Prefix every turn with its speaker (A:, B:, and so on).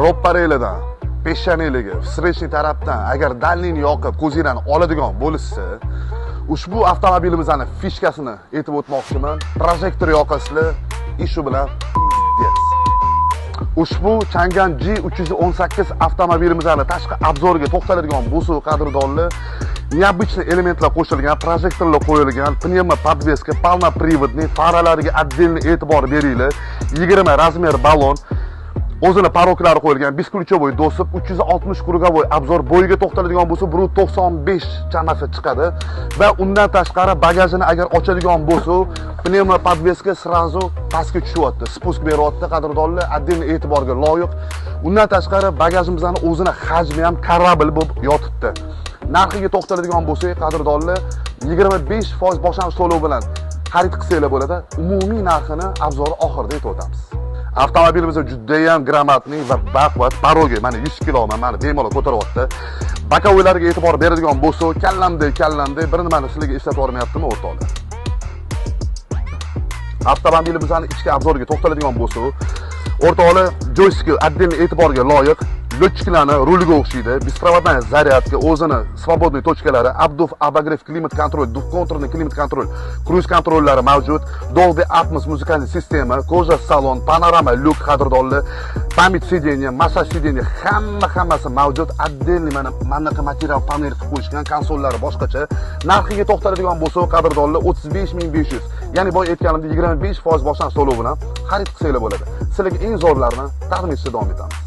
A: ro'pparanglardan peshshanaligi встречный tarafdan agar dalniyni yoqib ko'zinglarni oladigan bo'lishsa, ushbu avtomobilimizni fishkasini aytib o'tmoqchiman. Projektor yoqasizlar, ish bilan ushbu Chang'an G318 avtomobilimizni tashqi obzoriga to'xtaladigan bo'lsa, qadrdonlar, необычный elementlar qo'shilgan, projektorlar qo'yilgan, pnevmo podveska, полноприводный, faralariga отдельный e'tibor beringlar. 20 razmer balon, o'zini paroklari qo'yilgan, бесключевой доступ, 360 krugovoy obzor, bo'yiga to'xtaladigan bo'lsa 195 chamasi chiqadi va undan tashqari bagajini agar ochadigan bo'lsa, pnevmo podveska srazu pastga tushyapti, spust beryapti, qadrdonlar, отдельный e'tiborga loyiq. Undan tashqari bagajimizning o'zini hajmi ham kорабль bo'lib yotibdi. Narxiga to'xtaladigan bo'lsak, qadrdonlar, 25% boshlang'ich to'lov bilan xarid qilsanglar bo'ladi. Umumiy narxini obzori oxirida aytib o'tamiz. Avtomobilimiz juda ham gramatniy va baquvvat, parogi mana 100 kiloman, mana bemalol ko'taryapti. Bakovoylarga e'tibor beradigan bo'lsa, kallamday bir nimani sizlarga eslatib o'rmayaptimi o'rtoqlar? Avtomobilimizning ichki obzoriga to'xtaladigan bo'lsa, o'rtoqlar, joystick отдельный e'tiborga loyiq. Lotchiklarni ruliga o'xshaydi, беспроводная зарядка, o'zini свободный точкалari, обдув, обогрев, klimat kontrol, двухконтурный klimat kontrol, cruise kontrollari mavjud, Dolby Atmos muzikal sistema, koja salon, panorama lyuk, qadrdonlar, pamyat sideniya, massaj sideniya, hammasi mavjud. Отдельный mana bunaqa material panel qilib qo'yishgan, konsollari boshqacha. Narxiga to'xtaladigan bo'lsa, qadrdonlar 35500, ya'ni boy aytganimdek 25% boshlang'ich to'lov bilan xarid qilsanglar bo'ladi. Sizlarga eng zo'rlarini taqdim etishda davom etamiz.